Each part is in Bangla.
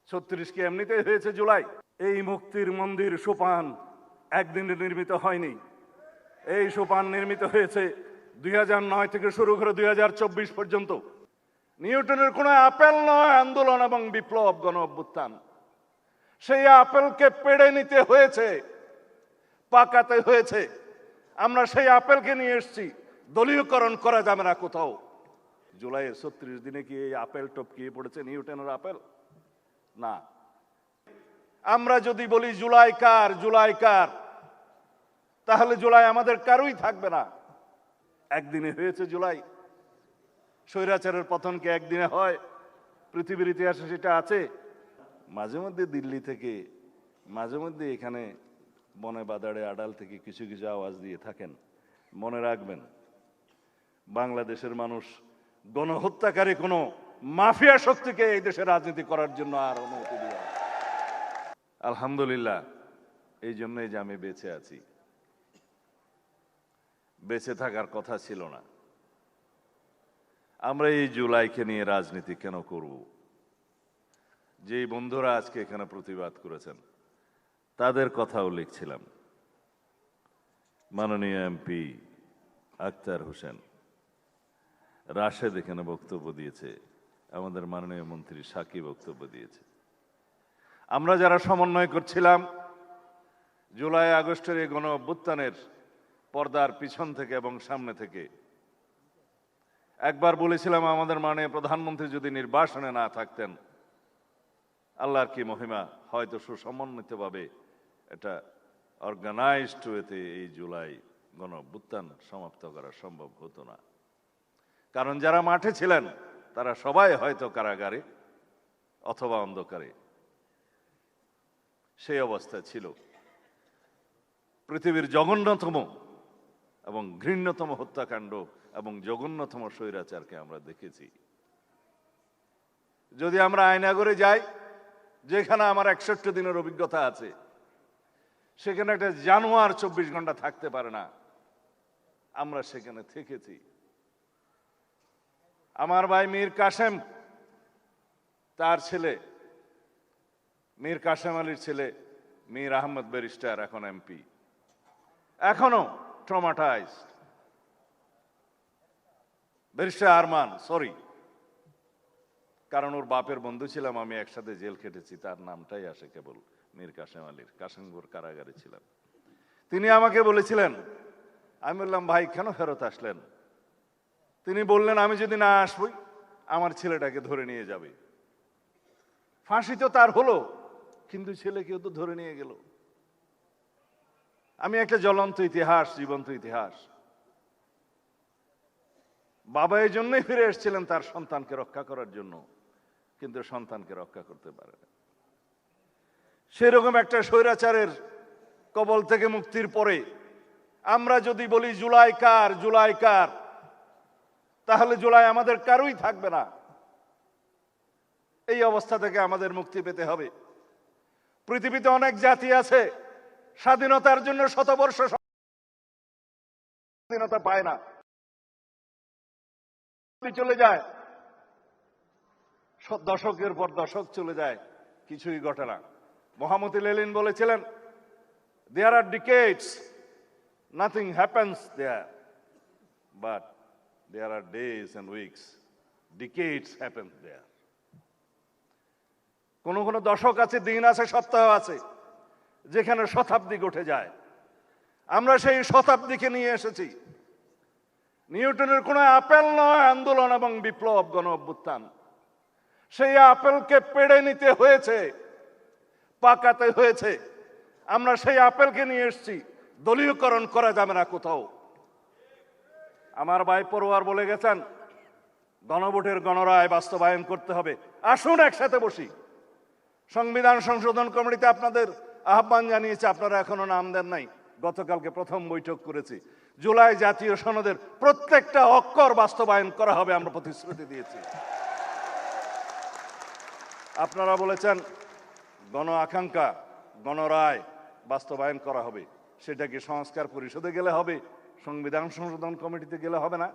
36 কি এমনিতেই হয়েছে জুলাই? এই মুক্তির মন্দির সোপান একদিনে নির্মিত হয়নি। এই সোপান নির্মিত হয়েছে 2009 থেকে শুরু করে 2024 পর্যন্ত। নিউটনের কোনো আপেল নয় আন্দোলন এবং বিপ্লব, গণ অভ্যুত্থান। সেই আপেলকে পেড়ে নিতে হয়েছে, পাকাতে হয়েছে। আমরা সেই আপেলকে নিয়ে এসেছি, দলীয়করণ করা যাবে না কোথাও। জুলাইয়ের 36 দিনে কি এই আপেল টপকিয়ে পড়েছে নিউটনের আপেল? না। আমরা যদি বলি জুলাই কার, জুলাই কার, তাহলে জুলাই আমাদের কারোই থাকবে না। একদিনে হয়েছে জুলাই? স্বৈরাচারের পতন কি একদিনে হয়? পৃথিবীর ইতিহাসে সেটা আছে? মাঝে মধ্যে দিল্লি থেকে, মাঝে মধ্যে এখানে বনে বাদাড়ে আড়াল থেকে কিছু কিছু আওয়াজ দিয়ে থাকেন। মনে রাখবেন, বাংলাদেশের মানুষ গণহত্যাকারী কোনো মাফিয়া শক্তিকে এই দেশে রাজনীতি করার জন্য আর অনুমতি দিবে না। আলহামদুলিল্লাহ, এই জন্যই যে আমি বেঁচে আছি। বেঁচে থাকার কথা ছিল না। আমরা এই জুলাইকে নিয়ে রাজনীতি কেন করব? যেই বন্ধুরা আজকে এখানে প্রতিবাদ করেছেন তাদের কথাও লিখছিলাম। মাননীয় এমপি আক্তার হোসেন, রাশেদ এখানে বক্তব্য দিয়েছে, আমাদের মাননীয় মন্ত্রী সাকি বক্তব্য দিয়েছে। আমরা যারা সমন্বয় করছিলাম জুলাই আগস্টের এই গণ অভ্যুত্থানের পর্দার পিছন থেকে এবং সামনে থেকে, একবার বলেছিলাম আমাদের মাননীয় প্রধানমন্ত্রী যদি নির্বাসনে না থাকতেন, আল্লাহর কি মহিমা, হয়তো সুসমন্বিতভাবে এটা অর্গানাইজড ওয়েতে এই জুলাই গণ অভ্যুত্থান সমাপ্ত করা সম্ভব হতো না। কারণ যারা মাঠে ছিলেন তারা সবাই হয়তো কারাগারে অথবা অন্ধকারে। সেই অবস্থা ছিল। পৃথিবীর জঘন্যতম এবং ঘৃণ্যতম হত্যাকাণ্ড এবং জঘন্যতম স্বৈরাচারকে আমরা দেখেছি। যদি আমরা আয়নাগরে যাই, যেখানে আমার 61 দিনের অভিজ্ঞতা আছে, সেখানে একটা জানোয়ার 24 ঘন্টা থাকতে পারে না। আমরা সেখানে থেকেছি। আমার ভাই মীর কাসেম, তার ছেলে মীর কাসেম আলীর ছেলে মীর আহমদ ব্যারিস্টার, এখন এমপি, এখনো ট্রমাটাইজড। ব্যারিস্টার আরমান, সরি, কারণ ওর বাপের বন্ধু ছিলাম আমি, একসাথে জেল খেটেছি, তার নামটাই আসে কেবল মীর কাসেম আলীর। কাশিমপুর কারাগারে ছিলাম। তিনি আমাকে বলেছিলেন, আমি বললাম ভাই কেন ফেরত আসলেন? তিনি বললেন আমি যদি না আসবই আমার ছেলেটাকে ধরে নিয়ে যাবে। ফাঁসি তো তার হলো, কিন্তু ছেলেকেও তো ধরে নিয়ে গেল। আমি একটা জ্বলন্ত ইতিহাস, জীবন্ত ইতিহাস। বাবা এই জন্যই ফিরে এসেছিলেন তার সন্তানকে রক্ষা করার জন্য, কিন্তু সন্তানকে রক্ষা করতে পারে না। সেরকম একটা স্বৈরাচারের কবল থেকে মুক্তির পরে আমরা যদি বলি জুলাই কার, জুলাই কার, তাহলে জুলাই আমাদের কারোই থাকবে না। এই অবস্থা থেকে আমাদের মুক্তি পেতে হবে। পৃথিবীতে অনেক জাতি আছে স্বাধীনতার জন্য শতবর্ষ স্বাধীনতা পায় না, চলে যায়, দশকের পর দশক চলে যায়, কিছুই ঘটে না। মোহাম্মদ লেনিন বলেছিলেন, there are decades, nothing happens there, but there are days and weeks, decades happen there. কোন কোন দশক আছে, দিন আছে, সপ্তাহ আছে, যেখানে শতাব্দী ঘটে যায়। আমরা সেই শতাব্দীকে নিয়ে এসেছি। নিউটনের কোনো আপেল নয় আন্দোলন এবং বিপ্লব, গণ অভ্যুত্থান। সেই আপেলকে পেড়ে নিতে হয়েছে, পাকাতে হয়েছে। আমরা সেই আপেলকে নিয়ে এসেছি, দলীয়করণ করা যাবে না কোথাও। আমার ভাই পড়ুয়ার বলে গেছেন গণভোটের গণরায় বাস্তবায়ন করতে হবে। আসুন একসাথে বসি। সংবিধান সংশোধন কমিটিতে আপনাদের আহ্বান জানিয়েছে, আপনারা এখনো নাম দেন নাই। গতকালকে প্রথম বৈঠক করেছি। জুলাই জাতীয় সনদের প্রত্যেকটা অক্ষর বাস্তবায়ন করা হবে, আমরা প্রতিশ্রুতি দিয়েছি। আপনারা বলেছেন গণ আকাঙ্ক্ষা, গণরায় বাস্তবায়ন করা হবে। সেটা কি সংস্কার পরিষদে গেলে হবে, সংবিধান সংশোধন কমিটিতে গেলে হবে না?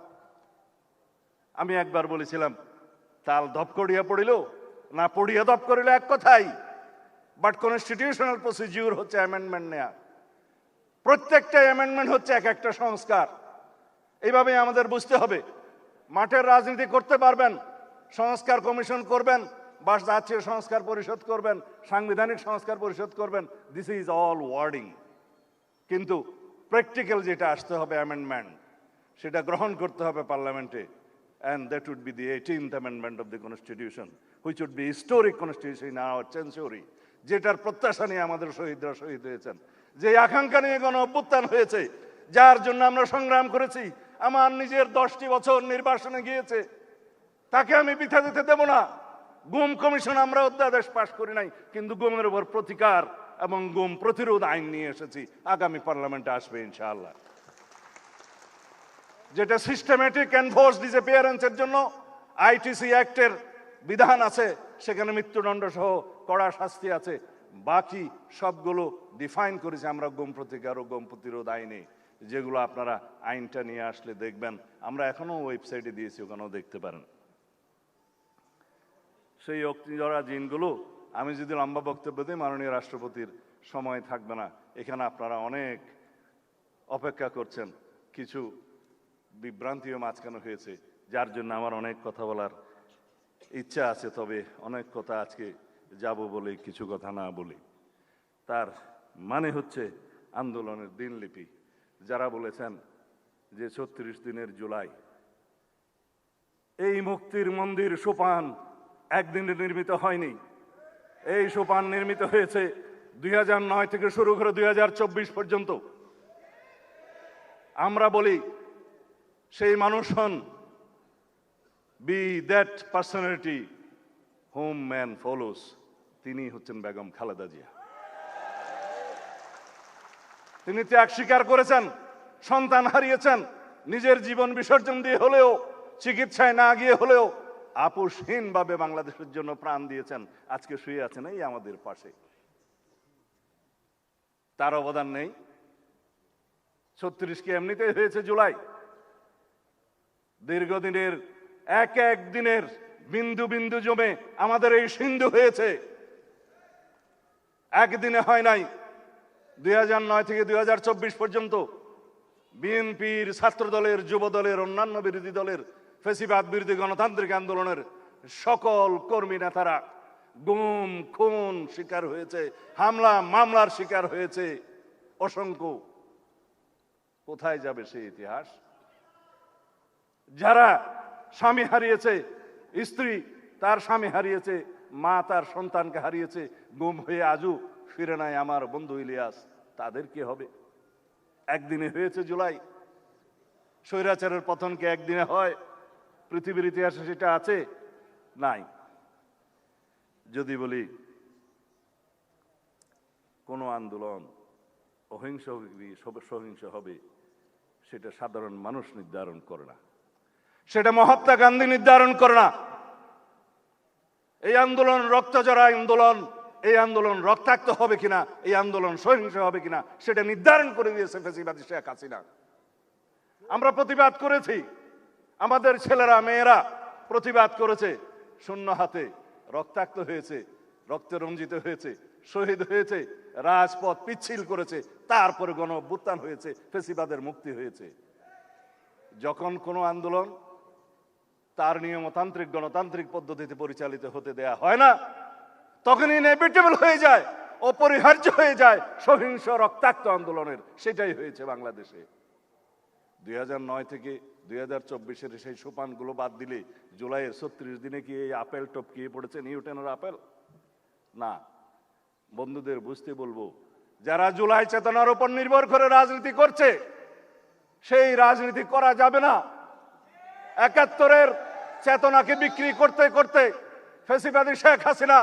আমি একবার বলেছিলাম তাল ধপকড়িয়া পড়িল না পড়িয়ে দপ করিলে এক কথাই, বাট কনস্টিটিউশনাল প্রসিডিউর হচ্ছে অ্যামেন্ডমেন্ট নেয়া। প্রত্যেকটা অ্যামেন্ডমেন্ট হচ্ছে এক একটা সংস্কার। এইভাবে আমাদের বুঝতে হবে। মাঠের রাজনীতি করতে পারবেন, সংস্কার কমিশন করবেন, বা জাতীয় সংস্কার পরিষদ করবেন, সাংবিধানিক সংস্কার পরিষদ করবেন, দিস ইজ অল ওয়ার্ডিং। কিন্তু প্র্যাকটিক্যাল যেটা আসতে হবে অ্যামেন্ডমেন্ট, সেটা গ্রহণ করতে হবে পার্লামেন্টে। And that would be the 18th amendment of the constitution, which would be historic constitution in our century, যেটার প্রত্যাশা নিয়ে আমাদের শহীদরা শহীদ হয়েছেন, যে আকাঙ্ক্ষা নিয়ে গণ অভ্যুত্থান হয়েছে, যার জন্য আমরা সংগ্রাম করেছি। আমার নিজের 10টি বছর নির্বাসনে গিয়েছে, তাকে আমি বৃথা দিতে দেব না। গুম কমিশন আমরা অধ্যাদেশ পাশ করি নাই, কিন্তু গুমের উপর প্রতিকার এবং গুম প্রতিরোধ আইন নিয়ে এসেছি, আগামী পার্লামেন্টে আসবে ইনশাআল্লাহ। যেটা সিস্টেমেটিক এনফোর্স ডিসঅ্যাপিয়ারেন্সের জন্য আইটিসি অ্যাক্টের বিধান আছে, সেখানে মৃত্যুদণ্ড সহ কড়া শাস্তি আছে। বাকি সবগুলো ডিফাইন করেছে আমরা গুম প্রতিকার ও গুম প্রতিরোধ আইনে, যেগুলো আপনারা আইনটা নিয়ে আসলে দেখবেন। আমরা এখনো ওয়েবসাইটে দিয়েছি, ওখানেও দেখতে পারেন। সেই অগ্নিজরা জিনগুলো আমি যদি লম্বা বক্তব্য দিই, মাননীয় রাষ্ট্রপতির সময় থাকবে না। এখানে আপনারা অনেক অপেক্ষা করছেন, কিছু বিভ্রান্তিও মাঝখানে হয়েছে, যার জন্য আমার অনেক কথা বলার ইচ্ছা আছে। তবে অনেক কথা আজকে যাব বলে কিছু কথা না বলি। তার মানে হচ্ছে আন্দোলনের দিনলিপি। যারা বলেছেন যে 36 দিনের জুলাই, এই মুক্তির মন্দির সোপান একদিনে নির্মিত হয়নি। এই সোপান নির্মিত হয়েছে 2009 থেকে শুরু করে 2024 পর্যন্ত। আমরা বলি সেই মানুষ হন, be that personality whom man follows, তিনি হচ্ছেন বেগম খালেদা জিয়া। তিনি ত্যাগ স্বীকার করেছেন, সন্তান হারিয়েছেন, নিজের জীবন বিসর্জন দিয়ে হলেও, চিকিৎসায় না গিয়ে হলেও আপোষহীনভাবে বাংলাদেশের জন্য প্রাণ দিয়েছেন। আজকে শুয়ে আছেন এই আমাদের পাশে। তার অবদান নেই? 36 কি এমনিতেই হয়েছে জুলাই? দীর্ঘদিনের এক এক দিনের বিন্দু বিন্দু জমে আমাদের এই সিন্ধু হয়েছে, একদিনে হয় নাই। 2009 থেকে 2024 পর্যন্ত বিএনপির, ছাত্র দলের, যুব দলের, অন্যান্য বিরোধী দলের, ফ্যাসিবাদ বিরোধী গণতান্ত্রিক আন্দোলনের সকল কর্মী নেতারা গুম খুন শিকার হয়েছে, হামলা মামলার শিকার হয়েছে অসংখ্য। কোথায় যাবে সেই ইতিহাস? যারা স্বামী হারিয়েছে, স্ত্রী তার স্বামী হারিয়েছে, মা তার সন্তানকে হারিয়েছে, গুম হয়ে আজও ফিরে নাই আমার বন্ধু ইলিয়াস, তাদের কি হবে? একদিনে হয়েছে জুলাই? স্বৈরাচারের পতন কি একদিনে হয়? পৃথিবীর ইতিহাসে সেটা আছে? নাই। যদি বলি কোন আন্দোলন অহিংস সহিংস হবে, সেটা সাধারণ মানুষ নির্ধারণ করে না, সেটা মহাত্মা গান্ধী নির্ধারণ করে না। এই আন্দোলন রক্তজরা আন্দোলন, এই আন্দোলন রক্তাক্ত হবে কিনা, এই আন্দোলন সহিংস হবে কিনা, সেটা নির্ধারণ করে দিয়েছে ফ্যাসিবাদী শেখ হাসিনা। আমরা প্রতিবাদ করেছি, আমাদের ছেলেরা মেয়েরা প্রতিবাদ করেছে, শূন্য হাতে রক্তাক্ত হয়েছে, রক্তে রঞ্জিত হয়েছে, শহীদ হয়েছে, রাজপথ পিচ্ছিল করেছে, তারপরে গণ অভ্যুত্থান হয়েছে, ফ্যাসিবাদের মুক্তি হয়েছে। যখন কোনো আন্দোলন তার নিয়মতান্ত্রিক গণতান্ত্রিক পদ্ধতিতে পরিচালিত হতে দেয়া হয় না, তখন ইনএভিটেবল হয়ে যায়, অপরিহার্য হয়ে যায় সহিংস রক্তাক্ত আন্দোলনের। সেটাই হয়েছে বাংলাদেশে। 2009 থেকে 2024-এর সেই সোপানগুলো বাদ দিলে জুলাইয়ের 36 দিনে কি এই আপেল টপকিয়ে পড়েছে নিউটনের আপেল? না। বন্ধুদের বুঝতে বলবো, যারা জুলাই চেতনার উপর নির্ভর করে রাজনীতি করছে, সেই রাজনীতি করা যাবে না। 71-এর চেতনাকে বিক্রি করতে করতে ফ্যাসিবাদী শেখ হাসিনা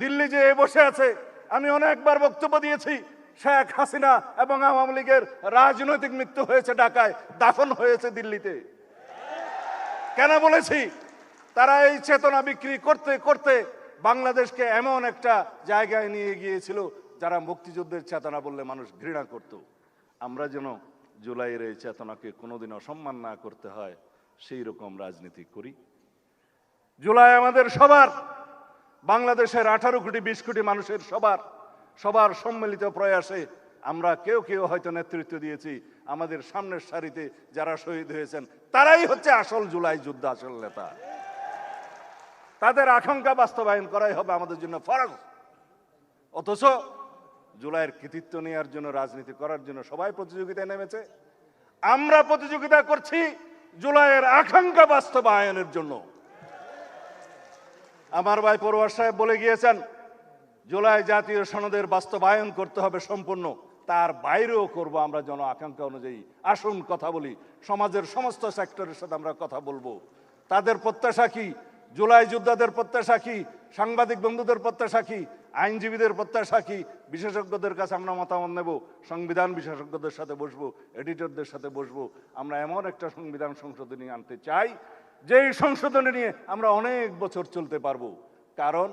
দিল্লি যেয়ে বসে আছে। আমি অনেকবার বক্তব্য দিয়েছি, শেখ হাসিনা এবং আওয়ামী লীগের রাজনৈতিক মৃত্যু হয়েছে ঢাকায়, দাফন হয়েছে দিল্লিতে। কেন বলেছি? তারা এই চেতনা বিক্রি করতে করতে বাংলাদেশকে এমন একটা জায়গায় নিয়ে গিয়েছিল, যারা মুক্তিযুদ্ধের চেতনা বললে মানুষ ঘৃণা করত। আমরা যেন জুলাইয়ের এই চেতনাকে কোনোদিন অসম্মান না করতে হয়, সেই রকম রাজনীতি করি। জুলাই আমাদের সবার, বাংলাদেশের 18 কোটি 20 কোটি মানুষের সবার সম্মিলিত প্রয়াসে আমরা কেউ কেউ হয়তো নেতৃত্ব দিয়েছি, আমাদের সামনের সারিতে যারা শহীদ হয়েছেন তারাই হচ্ছে আসল জুলাই যুদ্ধ, আসল নেতা। তাদের আকাঙ্ক্ষা বাস্তবায়ন করাই হবে আমাদের জন্য ফরজ। অথচ জুলাইয়ের কৃতিত্ব নেওয়ার জন্য, রাজনীতি করার জন্য সবাই প্রতিযোগিতায় নেমেছে। আমরা প্রতিযোগিতা করছি জুলাইয়ের আকাঙ্ক্ষা বাস্তবায়নের জন্য। আমার ভাই পরোয়ার সাহেব বলে গিয়েছেন, জুলাই জাতীয় সনদের বাস্তবায়ন করতে হবে সম্পূর্ণ, তার বাইরেও করব আমরা জন আকাঙ্ক্ষা অনুযায়ী। আসুন কথা বলি, সমাজের সমস্ত সেক্টরের সাথে আমরা কথা বলবো। তাদের প্রত্যাশা কি, জুলাই যোদ্ধাদের প্রত্যাশা কি, সাংবাদিক বন্ধুদের প্রত্যাশা কি, আইনজীবীদের প্রত্যাশা কি, বিশেষজ্ঞদের কাছে আমরা মতামত নেব, সংবিধান বিশেষজ্ঞদের সাথে বসবো, এডিটরদের সাথে বসবো। আমরা এমন একটা সংবিধান সংশোধনী আনতে চাই যেই সংশোধনী নিয়ে আমরা অনেক বছর চলতে পারবো। কারণ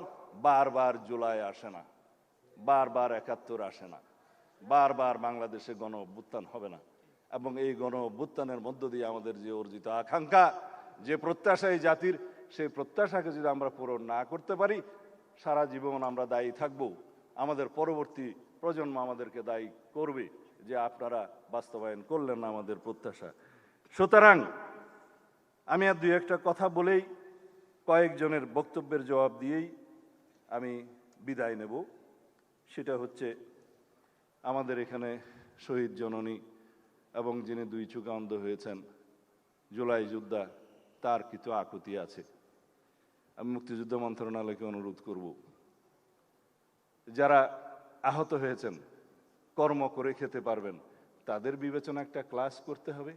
বারবার জুলাই আসে না, বারবার ৭১ আসে না, বারবার বাংলাদেশে গণ অভ্যুত্থান হবে না। এবং এই গণ অভ্যুত্থানের মধ্য দিয়ে আমাদের যে অর্জিত আকাঙ্ক্ষা, যে প্রত্যাশা এই জাতির, সেই প্রত্যাশাকে যদি আমরা পূরণ না করতে পারি, সারা জীবন আমরা দায়ী থাকব। আমাদের পরবর্তী প্রজন্ম আমাদেরকে দায়ী করবে যে আপনারা বাস্তবায়ন করলেন না আমাদের প্রত্যাশা। সুতরাং আমি আর দুই একটা কথা বলেই, কয়েকজনের বক্তব্যের জবাব দিয়েই আমি বিদায় নেব। সেটা হচ্ছে, আমাদের এখানে শহীদ জননী এবং যিনি 2 চোখে অন্ধ হয়েছেন, জুলাই যোদ্ধা, তার কিছু আকুতি আছে। আমি মুক্তিযুদ্ধ মন্ত্রণালয়কে অনুরোধ করব, যারা আহত হয়েছেন, কর্ম করে খেতে পারবেন, তাদের বিবেচনা একটা ক্লাস করতে হবে।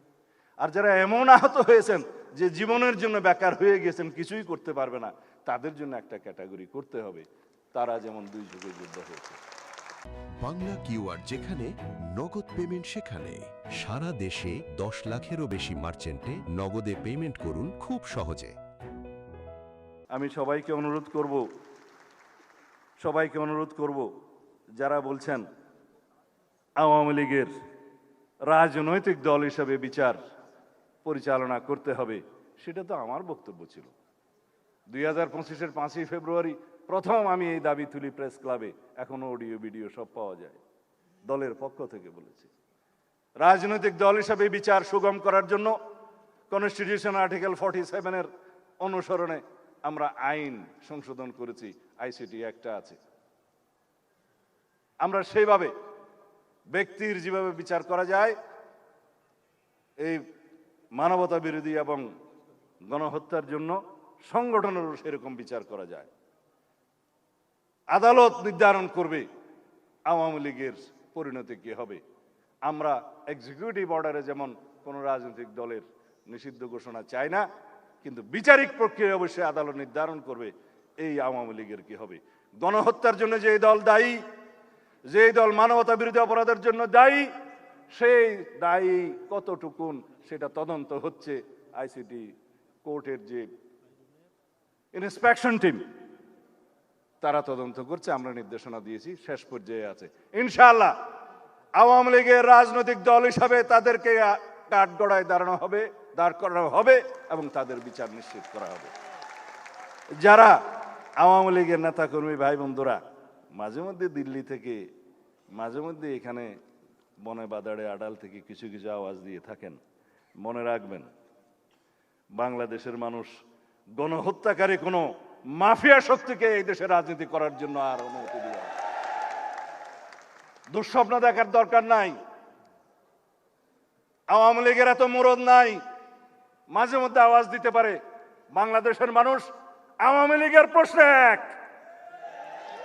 আর যারা এমন আহত হয়েছেন যে জীবনের জন্য বেকার হয়ে গেছেন, কিছুই করতে পারবে না, তাদের জন্য একটা ক্যাটাগরি করতে হবে, তারা যেমন 2 যুগে যুদ্ধ হয়েছে। বাংলা কিউআর, যেখানে নগদ পেমেন্ট সেখানে। সারা দেশে 10 লাখেরও বেশি মার্চেন্টে নগদে পেমেন্ট করুন খুব সহজে। আমি সবাইকে অনুরোধ করব, যারা বলছেন আওয়ামী লীগের রাজনৈতিক দল হিসেবে বিচার পরিচালনা করতে হবে, সেটা তো আমার বক্তব্য ছিল। 2025-এর 5ই ফেব্রুয়ারি প্রথম আমি এই দাবি তুলি প্রেস ক্লাবে, এখনো অডিও ভিডিও সব পাওয়া যায়। দলের পক্ষ থেকে বলেছি, রাজনৈতিক দল হিসেবে বিচার সুগম করার জন্য কনস্টিটিউশন আর্টিকেল 47-এর অনুসরণে আমরা আইন সংশোধন করেছি, আইসিটি একটা আছে। আমরা সেইভাবে ব্যক্তির যেভাবে বিচার করা যায়, এই মানবতা বিরোধী এবং গণহত্যার জন্য সংগঠনেরও সেরকম বিচার করা যায়। আদালত নির্ধারণ করবে আওয়ামী লীগের পরিণতি কি হবে। আমরা এক্সিকিউটিভ অর্ডারে যেমন কোনো রাজনৈতিক দলের নিষিদ্ধ ঘোষণা চাই না, কিন্তু বিচারিক প্রক্রিয়া অবশ্যই আদালত নির্ধারণ করবে এই আওয়ামী লীগের কি হবে। গণহত্যার জন্য যে দল দায়ী, যে দল মানবতা বিরোধী অপরাধের জন্য দায়ী, সেই দায়ী কতটুকুন সেটা তদন্ত হচ্ছে। আইসিটি কোর্টের যে ইন্সপেকশন টিম, তারা তদন্ত করছে, আমরা নির্দেশনা দিয়েছি, শেষ পর্যায়ে আছে। ইনশাআল্লাহ আওয়ামী লীগের রাজনৈতিক দল হিসাবে তাদেরকে কাঠগড়ায় দাঁড় করানো হবে এবং তাদের বিচার নিশ্চিত করা হবে। যারা আওয়ামী লীগের নেতাকর্মী ভাই বন্ধুরা মাঝে মধ্যে দিল্লি থেকে, মাঝে মধ্যে এখানে বনে বাদাড়ে আড়াল থেকে কিছু কিছু আওয়াজ দিয়ে থাকেন, মনে রাখবেন, বাংলাদেশের মানুষ গণহত্যাকারী কোনো মাফিয়া শক্তিকে এই দেশে রাজনীতি করার জন্য আর অনুমতি দিবে না। দুঃস্বপ্ন দেখার দরকার নাই। আওয়ামী লীগের এত মুরদ নাই, মাঝে মধ্যে আওয়াজ দিতে পারে। বাংলাদেশের মানুষ আওয়ামী লীগের প্রশ্নে এক,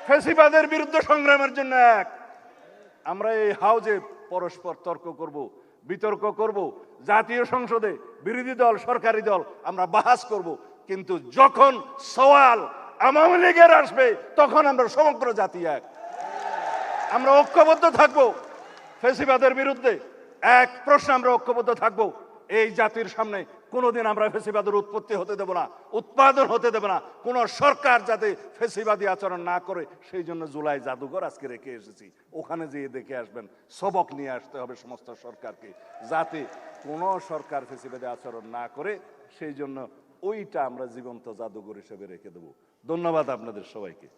ফ্যাসিবাদের বিরুদ্ধে সংগ্রামের জন্য এক। আমরা এই হাউজে পরস্পর তর্ক করব, বিতর্ক করব, জাতীয় সংসদে বিরোধী দল সরকারি দল আমরা বাহাস করব, কিন্তু যখন সওয়াল আওয়ামী লীগের আসবে তখন আমরা সমগ্র জাতি এক। আমরা ঐক্যবদ্ধ থাকবো ফ্যাসিবাদের বিরুদ্ধে। এক প্রশ্ন আমরা ঐক্যবদ্ধ থাকবো, এই জাতির সামনে কোনোদিন আমরা ফ্যাসিবাদের উৎপত্তি হতে দেব না, উৎপাদন হতে দেব না। কোন সরকার যাতে ফ্যাসিবাদী আচরণ না করে, সেই জন্য জুলাই জাদুঘর আজকে রেখে এসেছি। ওখানে যেয়ে দেখে আসবেন, সবক নিয়ে আসতে হবে সমস্ত সরকারকে, যাতে কোন সরকার ফ্যাসিবাদী আচরণ না করে। সেই জন্য ওইটা আমরা জীবন্ত জাদুঘর হিসেবে রেখে দেব। ধন্যবাদ আপনাদের সবাইকে।